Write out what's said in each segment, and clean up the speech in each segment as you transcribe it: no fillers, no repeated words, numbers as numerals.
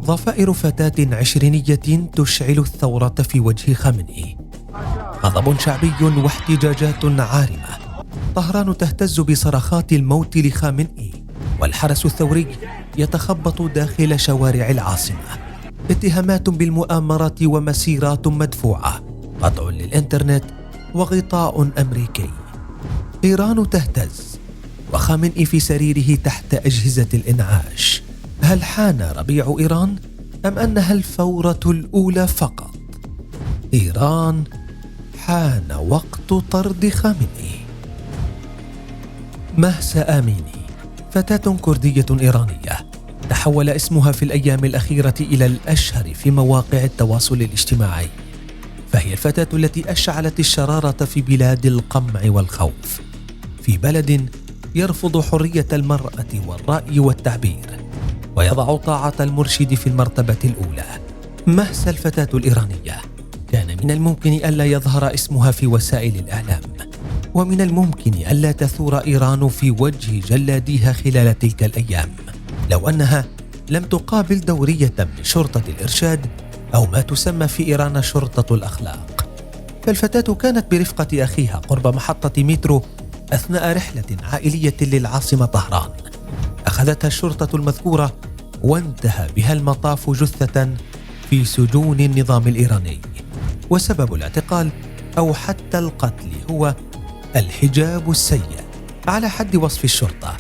ضفائر فتاة عشرينية تشعل الثورة في وجه خامنئي. غضب شعبي واحتجاجات عارمة. طهران تهتز بصرخات الموت لخامنئي، والحرس الثوري يتخبط داخل شوارع العاصمة. اتهامات بالمؤامرة ومسيرات مدفوعة، قطع للإنترنت وغطاء أمريكي. إيران تهتز وخامنئي في سريره تحت أجهزة الإنعاش. هل حان ربيع إيران أم أنها الفورة الأولى فقط؟ إيران حان وقت طرد خامنئي. مهسا آميني فتاة كردية إيرانية تحول اسمها في الأيام الأخيرة إلى الأشهر في مواقع التواصل الاجتماعي، فهي الفتاة التي أشعلت الشرارة في بلاد القمع والخوف، في بلد يرفض حرية المرأة والرأي والتعبير ويضع طاعة المرشد في المرتبة الأولى. مهسا الفتاة الإيرانية كان من الممكن ألا يظهر اسمها في وسائل الإعلام، ومن الممكن ألا تثور إيران في وجه جلاديها خلال تلك الأيام لو أنها لم تقابل دورية من شرطة الإرشاد أو ما تسمى في إيران شرطة الأخلاق. فالفتاة كانت برفقة أخيها قرب محطة مترو أثناء رحلة عائلية للعاصمة طهران. أخذتها الشرطة المذكورة وانتهى بها المطاف جثة في سجون النظام الإيراني، وسبب الاعتقال أو حتى القتل هو الحجاب السيء على حد وصف الشرطة.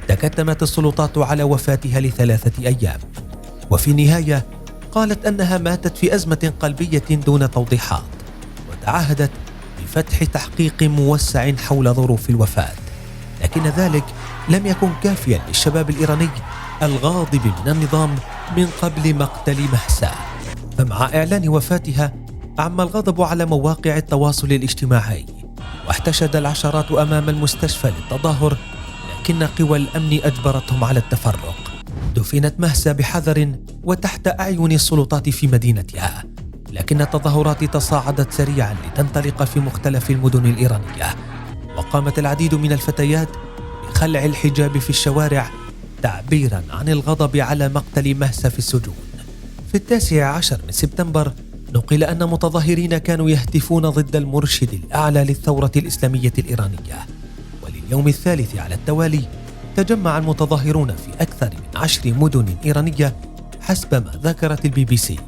تكتمت السلطات على وفاتها ل3 أيام، وفي النهاية قالت أنها ماتت في أزمة قلبية دون توضيحات، وتعهدت بفتح تحقيق موسع حول ظروف الوفاة. لكن ذلك لم يكن كافيا للشباب الإيراني الغاضب من النظام من قبل مقتل مهسا، فمع إعلان وفاتها عم الغضب على مواقع التواصل الاجتماعي، واحتشد العشرات أمام المستشفى للتظاهر، لكن قوى الأمن أجبرتهم على التفرق. دفنت مهسا بحذر وتحت أعين السلطات في مدينتها، لكن التظاهرات تصاعدت سريعا لتنطلق في مختلف المدن الإيرانية، وقامت العديد من الفتيات بخلع الحجاب في الشوارع تعبيرا عن الغضب على مقتل مهسا في السجون. في 19 من سبتمبر نقل أن متظاهرين كانوا يهتفون ضد المرشد الأعلى للثورة الإسلامية الإيرانية، ولليوم الثالث على التوالي تجمع المتظاهرون في أكثر من 10 مدن إيرانية حسب ما ذكرت BBC.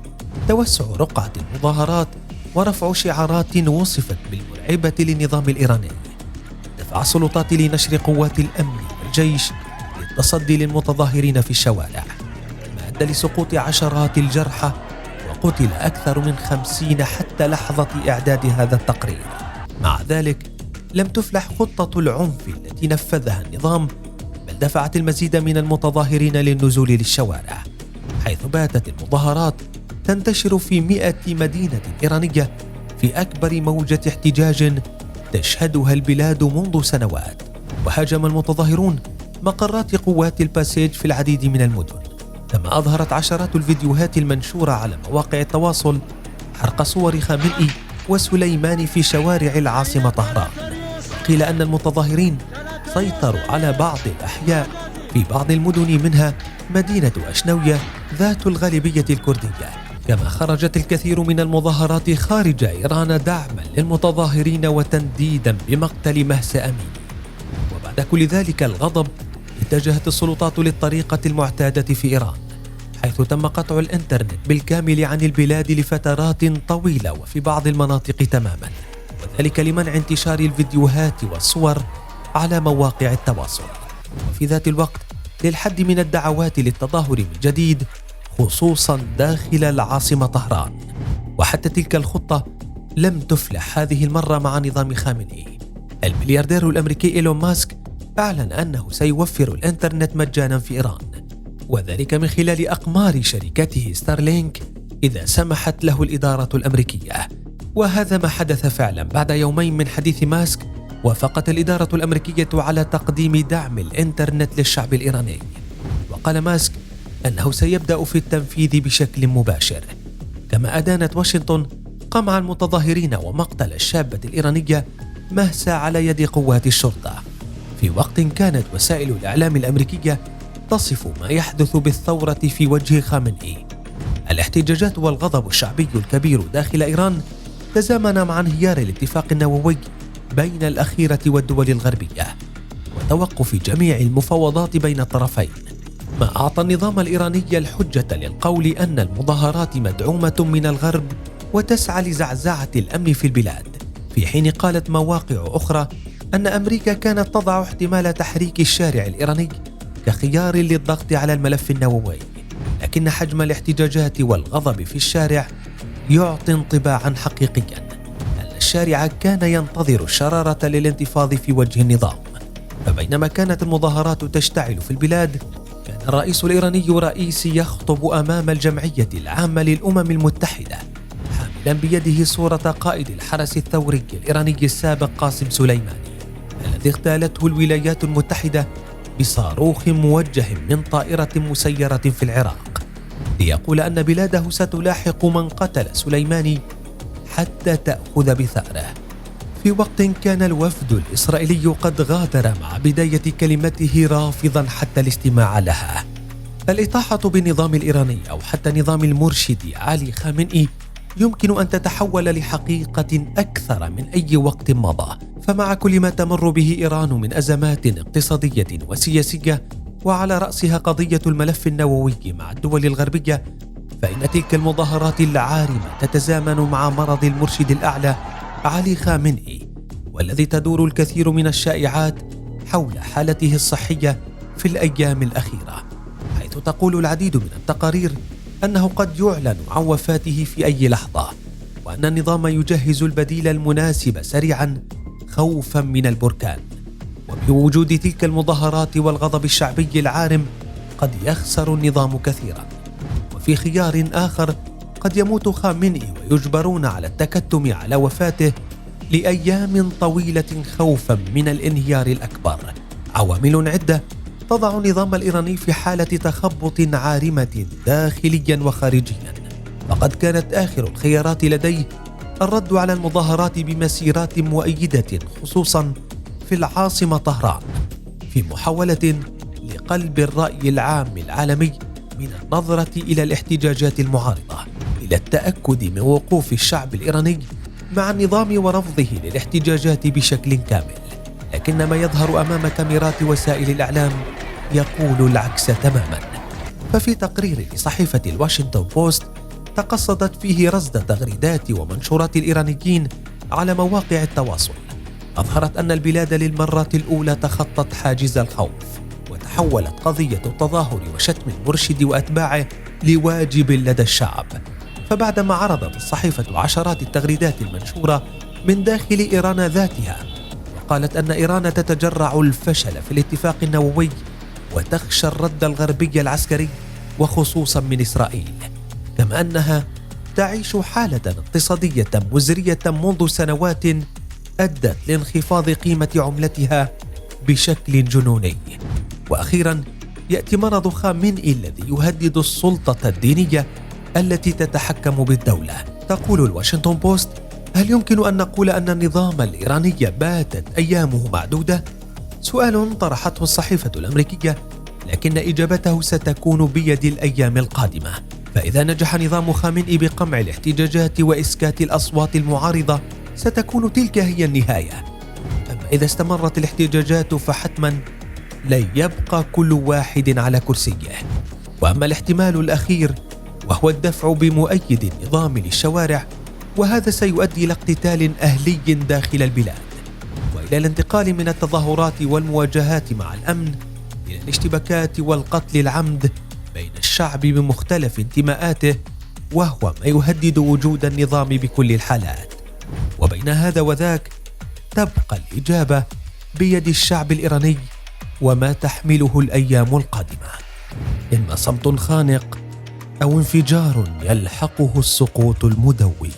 توسع رقعة المظاهرات ورفع شعارات وصفت بالمرعبة للنظام الإيراني. دفع السلطات لنشر قوات الأمن والجيش للتصدي للمتظاهرين في الشوارع، ما أدى لسقوط عشرات الجرحى وقتل أكثر من 50 حتى لحظة إعداد هذا التقرير. مع ذلك لم تفلح خطة العنف التي نفذها النظام، بل دفعت المزيد من المتظاهرين للنزول للشوارع، حيث باتت المظاهرات تنتشر في 100 مدينة إيرانية في أكبر موجة احتجاج تشهدها البلاد منذ سنوات. وهاجم المتظاهرون مقرات قوات الباسيج في العديد من المدن، كما أظهرت عشرات الفيديوهات المنشورة على مواقع التواصل حرق صور خامنئي وسليماني في شوارع العاصمة طهران. قيل أن المتظاهرين سيطروا على بعض الأحياء في بعض المدن، منها مدينة أشنوية ذات الغالبية الكردية. كما خرجت الكثير من المظاهرات خارج إيران دعما للمتظاهرين وتنديدا بمقتل مهسا أميني. وبعد كل ذلك الغضب اتجهت السلطات للطريقة المعتادة في إيران، حيث تم قطع الإنترنت بالكامل عن البلاد لفترات طويلة وفي بعض المناطق تماما، وذلك لمنع انتشار الفيديوهات والصور على مواقع التواصل، وفي ذات الوقت للحد من الدعوات للتظاهر من جديد خصوصا داخل العاصمة طهران. وحتى تلك الخطة لم تفلح هذه المرة مع نظام خامنئي. الملياردير الأمريكي إيلون ماسك أعلن أنه سيوفر الإنترنت مجانا في إيران، وذلك من خلال أقمار شركته ستارلينك إذا سمحت له الإدارة الأمريكية. وهذا ما حدث فعلا. بعد يومين من حديث ماسك وافقت الإدارة الأمريكية على تقديم دعم الإنترنت للشعب الإيراني، وقال ماسك أنه سيبدأ في التنفيذ بشكل مباشر. كما أدانت واشنطن قمع المتظاهرين ومقتل الشابة الإيرانية مهسا على يد قوات الشرطة، في وقت كانت وسائل الإعلام الأمريكية تصف ما يحدث بالثورة في وجه خامنئي الاحتجاجات والغضب الشعبي الكبير داخل إيران تزامن مع انهيار الاتفاق النووي بين الأخيرة والدول الغربية وتوقف جميع المفاوضات بين الطرفين، ما أعطى النظام الإيراني الحجة للقول أن المظاهرات مدعومة من الغرب وتسعى لزعزعة الأمن في البلاد، في حين قالت مواقع أخرى أن أمريكا كانت تضع احتمال تحريك الشارع الإيراني كخيار للضغط على الملف النووي. لكن حجم الاحتجاجات والغضب في الشارع يعطي انطباعا حقيقيا أن الشارع كان ينتظر الشرارة للانتفاض في وجه النظام. فبينما كانت المظاهرات تشتعل في البلاد، كان الرئيس الإيراني رئيسي يخطب أمام الجمعية العامة للأمم المتحدة حاملا بيده صورة قائد الحرس الثوري الإيراني السابق قاسم سليماني، الذي اغتالته الولايات المتحدة بصاروخ موجه من طائرة مسيرة في العراق، ليقول أن بلاده ستلاحق من قتل سليماني حتى تأخذ بثأره. في وقت كان الوفد الإسرائيلي قد غادر مع بداية كلمته رافضا حتى الاستماع لها. الإطاحة بالنظام الإيراني أو حتى نظام المرشد علي خامنئي يمكن أن تتحول لحقيقة أكثر من أي وقت مضى. فمع كل ما تمر به إيران من أزمات اقتصادية وسياسية، وعلى رأسها قضية الملف النووي مع الدول الغربية، فإن تلك المظاهرات العارمة تتزامن مع مرض المرشد الأعلى علي خامنئي، والذي تدور الكثير من الشائعات حول حالته الصحية في الأيام الأخيرة، حيث تقول العديد من التقارير أنه قد يعلن عن وفاته في أي لحظة، وأن النظام يجهز البديل المناسب سريعا خوفا من البركان. وبوجود تلك المظاهرات والغضب الشعبي العارم قد يخسر النظام كثيرا، وفي خيار آخر قد يموت خامنئي ويجبرون على التكتم على وفاته لأيام طويلة خوفا من الانهيار الأكبر. عوامل عدة تضع النظام الإيراني في حالة تخبط عارمة داخليا وخارجيا، فقد كانت آخر الخيارات لديه الرد على المظاهرات بمسيرات مؤيدة خصوصا في العاصمة طهران، في محاولة لقلب الرأي العام العالمي من النظرة إلى الاحتجاجات المعارضة إلى التأكد من وقوف الشعب الإيراني مع النظام ورفضه للاحتجاجات بشكل كامل. لكن ما يظهر أمام كاميرات وسائل الإعلام يقول العكس تماما. ففي تقرير لصحيفة الواشنطن بوست تقصدت فيه رصد تغريدات ومنشورات الإيرانيين على مواقع التواصل، أظهرت أن البلاد للمرة الأولى تخطت حاجز الخوف، وتحولت قضية التظاهر وشتم المرشد وأتباعه لواجب لدى الشعب. فبعدما عرضت الصحيفة عشرات التغريدات المنشورة من داخل إيران ذاتها، وقالت أن إيران تتجرع الفشل في الاتفاق النووي وتخشى الرد الغربي العسكري وخصوصا من إسرائيل، كما أنها تعيش حالة اقتصادية مزرية منذ سنوات أدت لانخفاض قيمة عملتها بشكل جنوني. وأخيرا يأتي مرض خامنئي الذي يهدد السلطة الدينية التي تتحكم بالدولة. تقول الواشنطن بوست: هل يمكن أن نقول أن النظام الإيراني باتت أيامه معدودة؟ سؤال طرحته الصحيفة الأمريكية، لكن إجابته ستكون بيد الأيام القادمة. فإذا نجح نظام خامنئي بقمع الاحتجاجات وإسكات الأصوات المعارضة ستكون تلك هي النهاية. أما إذا استمرت الاحتجاجات فحتما لن يبقى كل واحد على كرسيه. وأما الاحتمال الأخير وهو الدفع بمؤيد النظام للشوارع، وهذا سيؤدي إلى اقتتال أهلي داخل البلاد، وإلى الانتقال من التظاهرات والمواجهات مع الأمن إلى الاشتباكات والقتل العمد بين الشعب بمختلف انتماءاته، وهو ما يهدد وجود النظام بكل الحالات. وبين هذا وذاك تبقى الإجابة بيد الشعب الإيراني وما تحمله الأيام القادمة، إما صمت خانق أو انفجار يلحقه السقوط المدوي.